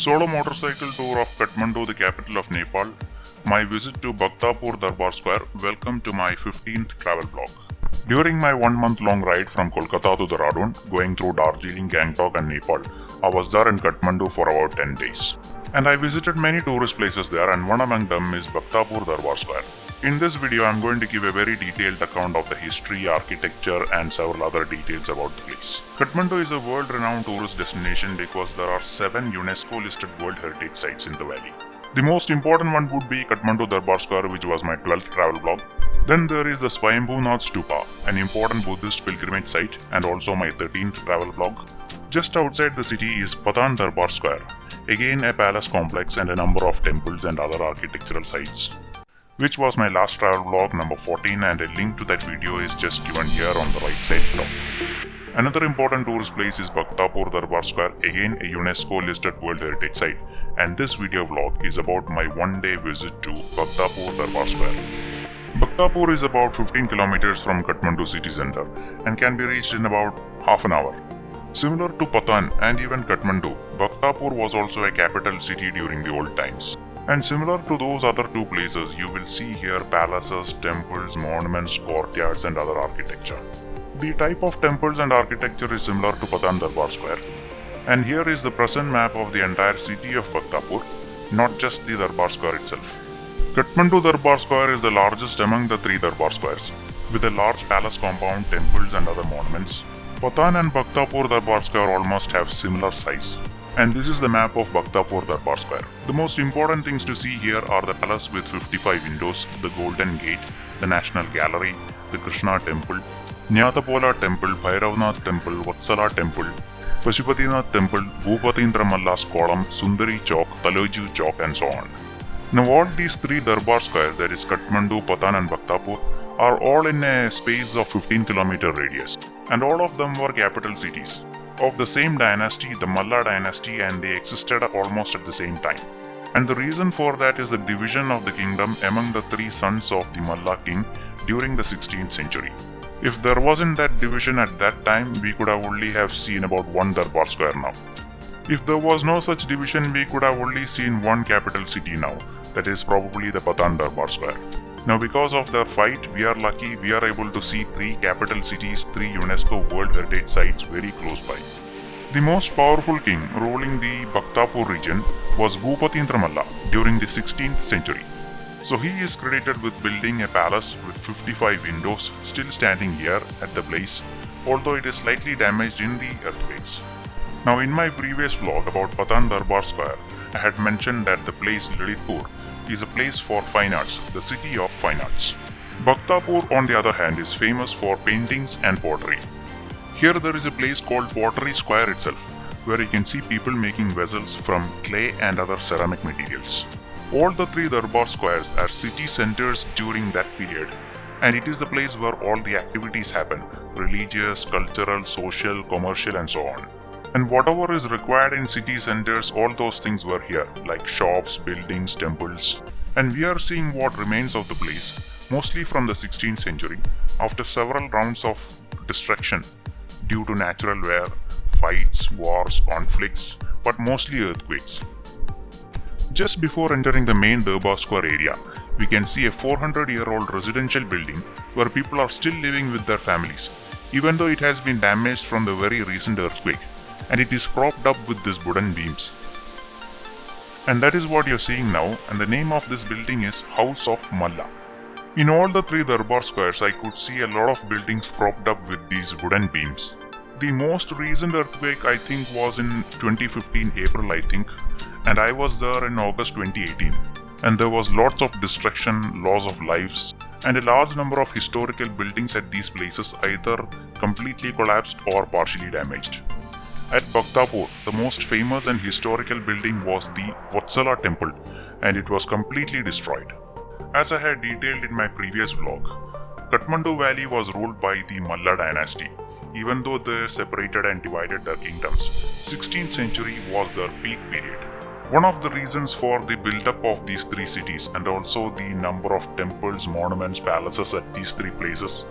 Solo motorcycle tour of Kathmandu, the capital of Nepal, my visit to Bhaktapur Durbar Square. Welcome to my 15th travel vlog. During my 1-month-long ride from Kolkata to Dehradun, going through Darjeeling, Gangtok and Nepal, I was there in Kathmandu for about 10 days. And I visited many tourist places there, and one among them is Bhaktapur Durbar Square. In this video, I am going to give a very detailed account of the history, architecture and several other details about the place. Kathmandu is a world-renowned tourist destination because there are 7 UNESCO-listed World Heritage Sites in the valley. The most important one would be Kathmandu Durbar Square, which was my 12th travel vlog. Then there is the Swayambhu Nath Stupa, an important Buddhist pilgrimage site, and also my 13th travel vlog. Just outside the city is Kathmandu Durbar Square, again a palace complex and a number of temples and other architectural sites, which was my last travel vlog number 14, and a link to that video is just given here on the right side top. Another important tourist place is Bhaktapur Durbar Square, again a UNESCO listed World Heritage Site, and this video vlog is about my one-day visit to Bhaktapur Durbar Square. Bhaktapur is about 15 kilometers from Kathmandu city center and can be reached in about half an hour. Similar to Patan and even Kathmandu, Bhaktapur was also a capital city during the old times. And similar to those other two places, you will see here palaces, temples, monuments, courtyards and other architecture. The type of temples and architecture is similar to Patan Durbar Square. And here is the present map of the entire city of Bhaktapur, not just the Durbar Square itself. Kathmandu Durbar Square is the largest among the 3 Durbar Squares, with a large palace compound, temples and other monuments. Patan and Bhaktapur Durbar Square almost have similar size. And this is the map of Bhaktapur Durbar Square. The most important things to see here are the palace with 55 windows, the Golden Gate, the National Gallery, the Krishna Temple, Nyatapola Temple, Bhairava Nath Temple, Vatsala Temple, Pashupati Nath Temple, Bhupatindra Malla's column, Sundari Chowk, Talaju Chowk and so on. Now all these 3 Durbar Squares, that is Kathmandu, Patan and Bhaktapur, are all in a space of 15 km radius, and all of them were capital cities of the same dynasty, the Malla dynasty, and they existed almost at the same time. And the reason for that is the division of the kingdom among the 3 sons of the Malla king during the 16th century. If there wasn't that division at that time, we could have only have seen about 1 Durbar Square now. If there was no such division, we could have only seen 1 capital city now, that is probably the Patan Durbar Square. Now because of their fight, we are lucky we are able to see 3 capital cities, 3 UNESCO World Heritage Sites very close by. The most powerful king ruling the Bhaktapur region was Bhupatindra Malla during the 16th century. So he is credited with building a palace with 55 windows still standing here at the place, although it is slightly damaged in the earthquakes. Now in my previous vlog about Patan Durbar Square, I had mentioned that the place Lalitpur is a place for fine arts, the city of fine arts. Bhaktapur on the other hand is famous for paintings and pottery. Here there is a place called Pottery Square itself, where you can see people making vessels from clay and other ceramic materials. All the 3 Durbar Squares are city centers during that period, and it is the place where all the activities happen, religious, cultural, social, commercial and so on. And whatever is required in city centers, all those things were here, like shops, buildings, temples. And we are seeing what remains of the place, mostly from the 16th century, after several rounds of destruction due to natural wear, fights, wars, conflicts, but mostly earthquakes. Just before entering the main Durbar Square area, we can see a 400-year-old residential building where people are still living with their families, even though it has been damaged from the very recent earthquake. And it is propped up with these wooden beams. And that is what you are seeing now, and the name of this building is House of Malla. In all the 3 Durbar Squares, I could see a lot of buildings propped up with these wooden beams. The most recent earthquake I think was in 2015 April I think, and I was there in August 2018. And there was lots of destruction, loss of lives, and a large number of historical buildings at these places either completely collapsed or partially damaged. At Bhaktapur, the most famous and historical building was the Vatsala Temple, and it was completely destroyed. As I had detailed in my previous vlog, Kathmandu Valley was ruled by the Malla dynasty. Even though they separated and divided their kingdoms, 16th century was their peak period. One of the reasons for the build-up of these 3 cities and also the number of temples, monuments, palaces at these 3 places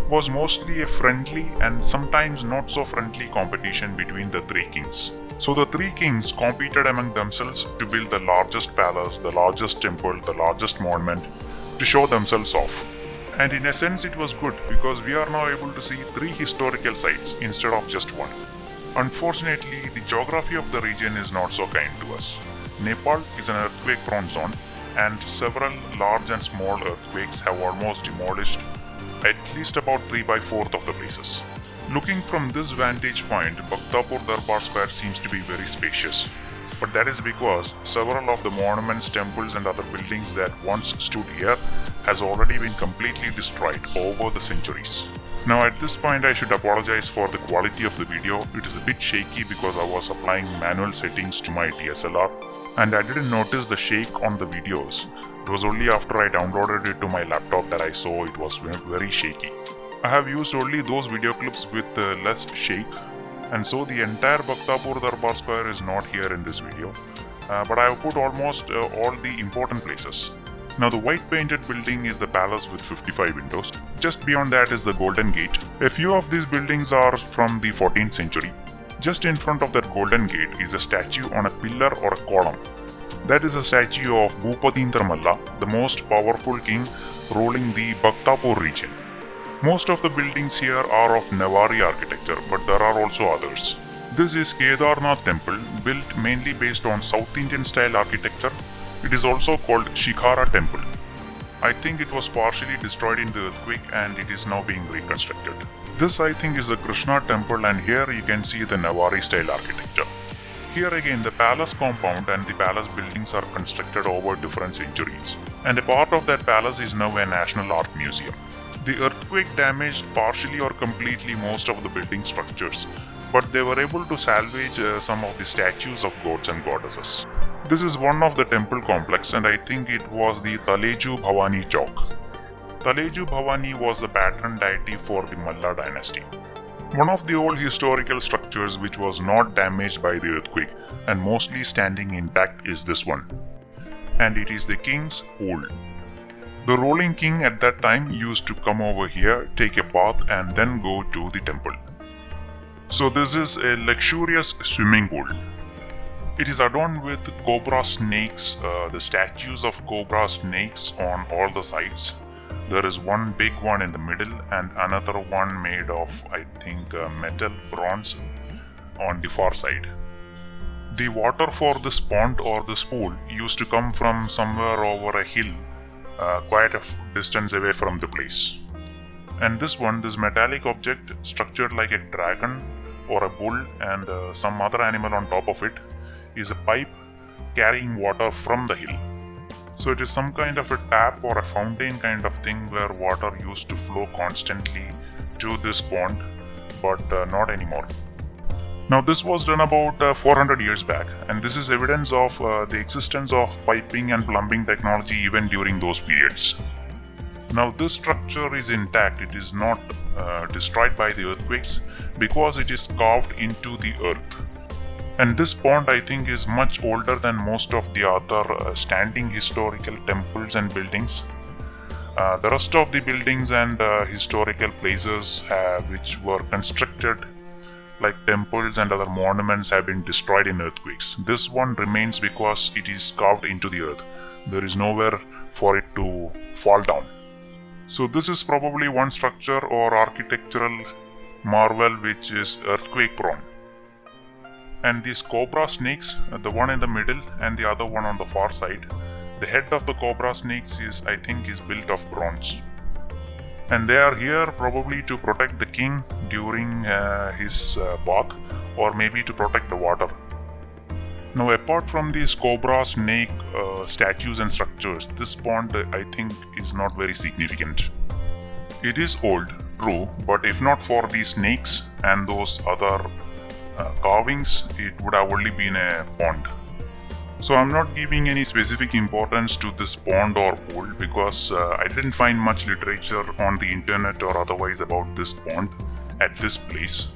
was mostly a friendly and sometimes not so friendly competition between the three kings. So the three kings competed among themselves to build the largest palace, the largest temple, the largest monument to show themselves off. And in a sense it was good because we are now able to see three historical sites instead of just one. Unfortunately, the geography of the region is not so kind to us. Nepal is an earthquake-prone zone and several large and small earthquakes have almost demolished at least about 3/4 of the places. Looking from this vantage point, Bhaktapur Durbar Square seems to be very spacious. But that is because several of the monuments, temples and other buildings that once stood here has already been completely destroyed over the centuries. Now at this point I should apologize for the quality of the video. It is a bit shaky because I was applying manual settings to my DSLR and I didn't notice the shake on the videos. It was only after I downloaded it to my laptop that I saw it was very shaky. I have used only those video clips with less shake, and so the entire Bhaktapur Durbar Square is not here in this video, but I have put almost all the important places. Now the white painted building is the palace with 55 windows. Just beyond that is the Golden Gate. A few of these buildings are from the 14th century. Just in front of that Golden Gate is a statue on a pillar or a column. That is a statue of Bhupatindra Malla, the most powerful king ruling the Bhaktapur region. Most of the buildings here are of Newari architecture, but there are also others. This is Bhairava Nath Temple, built mainly based on South Indian style architecture. It is also called Shikhara Temple. I think it was partially destroyed in the earthquake and it is now being reconstructed. This I think is the Krishna Temple, and here you can see the Newari style architecture. Here again the palace compound and the palace buildings are constructed over different centuries, and a part of that palace is now a national art museum. The earthquake damaged partially or completely most of the building structures, but they were able to salvage some of the statues of gods and goddesses. This is one of the temple complex, and I think it was the Taleju Bhavani Chowk. Taleju Bhavani was the patron deity for the Malla dynasty. One of the old historical structures which was not damaged by the earthquake and mostly standing intact is this one. And it is the king's pool. The ruling king at that time used to come over here, take a bath and then go to the temple. So this is a luxurious swimming pool. It is adorned with cobra snakes, the statues of cobra snakes on all the sides. There is one big one in the middle and another one made of, I think, metal bronze on the far side. The water for this pond or this pool used to come from somewhere over a hill, quite a distance away from the place. And this metallic object structured like a dragon or a bull and some other animal on top of it is a pipe carrying water from the hill. So it is some kind of a tap or a fountain kind of thing where water used to flow constantly to this pond, but not anymore. Now this was done about 400 years back, and this is evidence of the existence of piping and plumbing technology even during those periods. Now this structure is intact, it is not destroyed by the earthquakes because it is carved into the earth. And this pond I think is much older than most of the other standing historical temples and buildings. The rest of the buildings and historical places which were constructed like temples and other monuments have been destroyed in earthquakes. This one remains because it is carved into the earth. There is nowhere for it to fall down. So this is probably one structure or architectural marvel which is earthquake prone. And these cobra snakes, the one in the middle and the other one on the far side, the head of the cobra snakes is built of bronze. And they are here probably to protect the king during his bath, or maybe to protect the water. Now apart from these cobra snake statues and structures, this pond I think is not very significant. It is old, true, but if not for these snakes and those other carvings, it would have only been a pond. So I'm not giving any specific importance to this pond or pool because I didn't find much literature on the internet or otherwise about this pond at this place.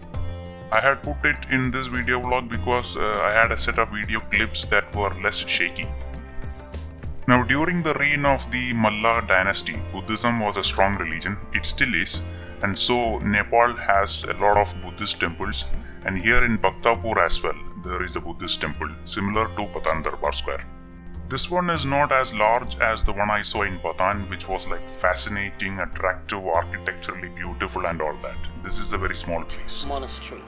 I had put it in this video vlog because I had a set of video clips that were less shaky. Now during the reign of the Malla dynasty, Buddhism was a strong religion. It still is. And so Nepal has a lot of Buddhist temples, and here in Bhaktapur as well there is a Buddhist temple similar to Patan Durbar Square. This one is not as large as the one I saw in Patan, which was like fascinating, attractive, architecturally beautiful and all that. This is a very small place. Monastery.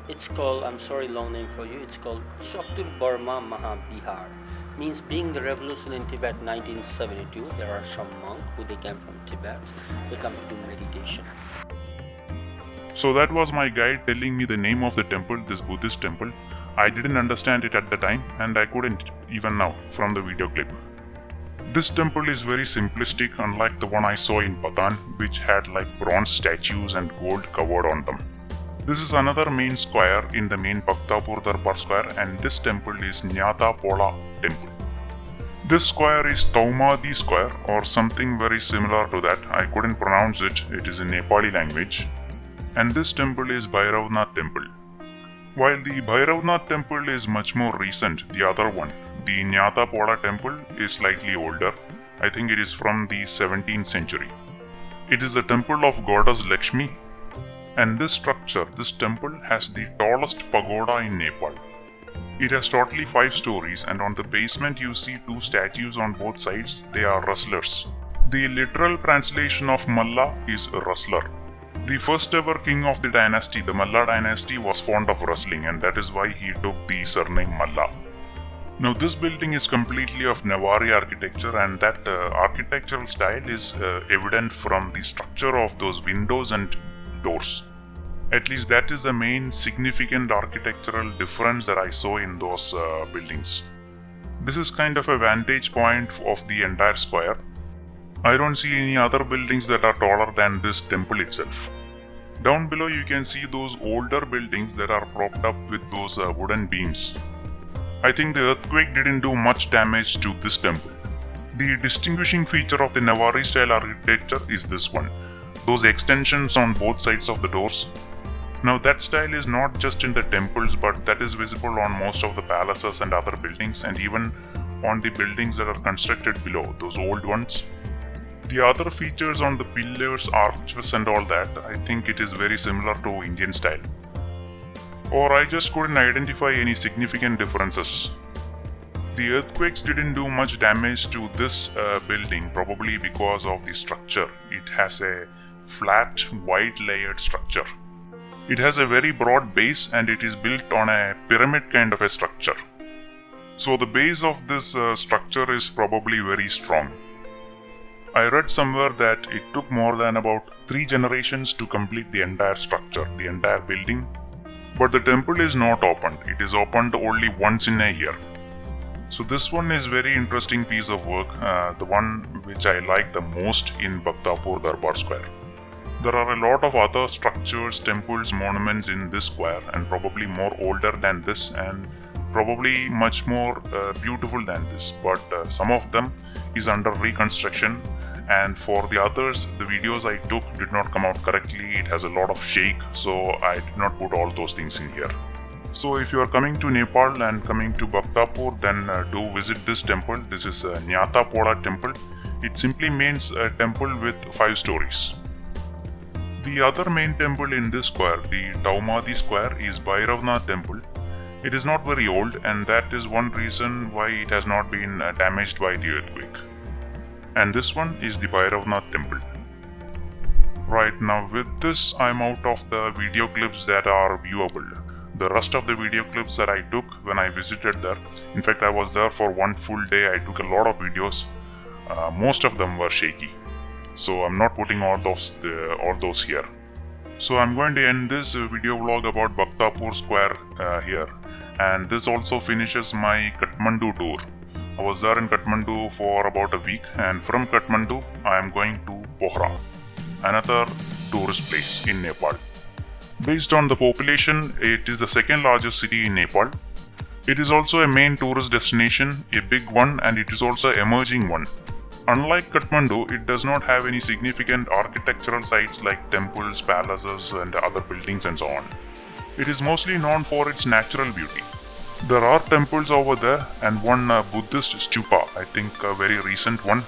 It's called, I'm sorry, long name for you, it's called Burma Mahabihar. Means being the revolution in Tibet 1972, there are some monks who they came from Tibet, they come to do meditation. So that was my guide telling me the name of the temple, this Buddhist temple. I didn't understand it at the time, and I couldn't even now from the video clip. This temple is very simplistic, unlike the one I saw in Patan, which had like bronze statues and gold covered on them. This is another main square in the main Bhaktapur Durbar Square, and this temple is Nyatapola Temple. This square is Taumadi Square or something very similar to that. I couldn't pronounce it, it is in Nepali language. And this temple is Bhairava Nath Temple. While the Bhairava Nath Temple is much more recent, the other one, the Nyatapola Temple, is slightly older. I think it is from the 17th century. It is the temple of goddess Lakshmi, and this structure, this temple, has the tallest pagoda in Nepal. It has totally 5 stories, and on the basement you see 2 statues on both sides. They are wrestlers. The literal translation of Malla is wrestler. The first ever king of the dynasty, the Malla dynasty, was fond of wrestling, and that is why he took the surname Malla. Now this building is completely of Newari architecture, and that architectural style is evident from the structure of those windows and doors. At least that is the main significant architectural difference that I saw in those buildings. This is kind of a vantage point of the entire square. I don't see any other buildings that are taller than this temple itself. Down below you can see those older buildings that are propped up with those wooden beams. I think the earthquake didn't do much damage to this temple. The distinguishing feature of the Newari style architecture is this one, those extensions on both sides of the doors. Now that style is not just in the temples, but that is visible on most of the palaces and other buildings, and even on the buildings that are constructed below, those old ones. The other features on the pillars, arches and all that, I think it is very similar to Indian style. Or I just couldn't identify any significant differences. The earthquakes didn't do much damage to this building, probably because of the structure. It has a flat, white layered structure. It has a very broad base, and it is built on a pyramid kind of a structure. So the base of this structure is probably very strong. I read somewhere that it took more than about 3 generations to complete the entire structure, the entire building. But the temple is not opened. It is opened only once in a year. So this one is very interesting piece of work, the one which I like the most in Bhaktapur Durbar Square. There are a lot of other structures, temples, monuments in this square, and probably more older than this and probably much more beautiful than this, but some of them is under reconstruction, and for the others the videos I took did not come out correctly. It has a lot of shake, so I did not put all those things in here. So if you are coming to Nepal and coming to Bhaktapur, then do visit this temple. This is Nyatapola Temple. It simply means a temple with 5 stories. The other main temple in this square, the Taumadi Square, is Bhairava Nath Temple. It is not very old, and that is one reason why it has not been damaged by the earthquake. And this one is the Bhairava Nath Temple. Right, now with this I'm out of the video clips that are viewable. The rest of the video clips that I took when I visited there, in fact I was there for one full day, I took a lot of videos. Most of them were shaky. So I'm not putting all those here. So I'm going to end this video vlog about Bhaktapur Square here. And this also finishes my Kathmandu tour. I was there in Kathmandu for about a week, and from Kathmandu I am going to Pokhara, another tourist place in Nepal. Based on the population, it is the second largest city in Nepal. It is also a main tourist destination, a big one, and it is also an emerging one. Unlike Kathmandu, it does not have any significant architectural sites like temples, palaces and other buildings and so on. It is mostly known for its natural beauty. There are temples over there and one Buddhist stupa, I think a very recent one,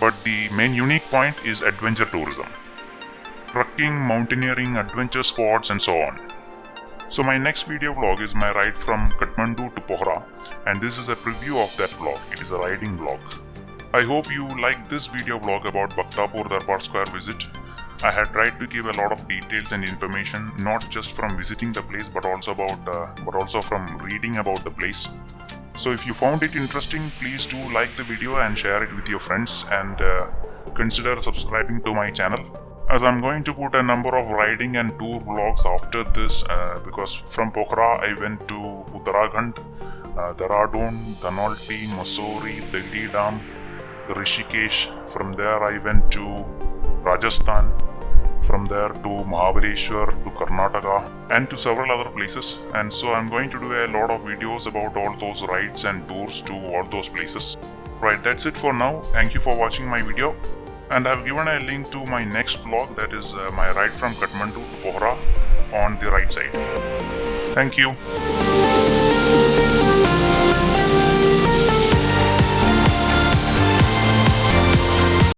but the main unique point is adventure tourism. trekking, mountaineering, adventure spots and so on. So my next video vlog is my ride from Kathmandu to Pokhara, and this is a preview of that vlog. It is a riding vlog. I hope you liked this video vlog about Bhaktapur Durbar Square visit. I had tried to give a lot of details and information, not just from visiting the place, but also from reading about the place. So if you found it interesting, please do like the video and share it with your friends, and consider subscribing to my channel, as I'm going to put a number of riding and tour vlogs after this, because from Pokhara I went to Uttarakhand, Dehradun, Dhanolti, Mussoorie, Darjeeling, Rishikesh. From there I went to Rajasthan, from there to Mahabaleshwar, to Karnataka, and to several other places. And so I'm going to do a lot of videos about all those rides and tours to all those places. Right, that's it for now. Thank you for watching my video. And I've given a link to my next vlog, that is my ride from Kathmandu to Pokhara, on the right side. Thank you.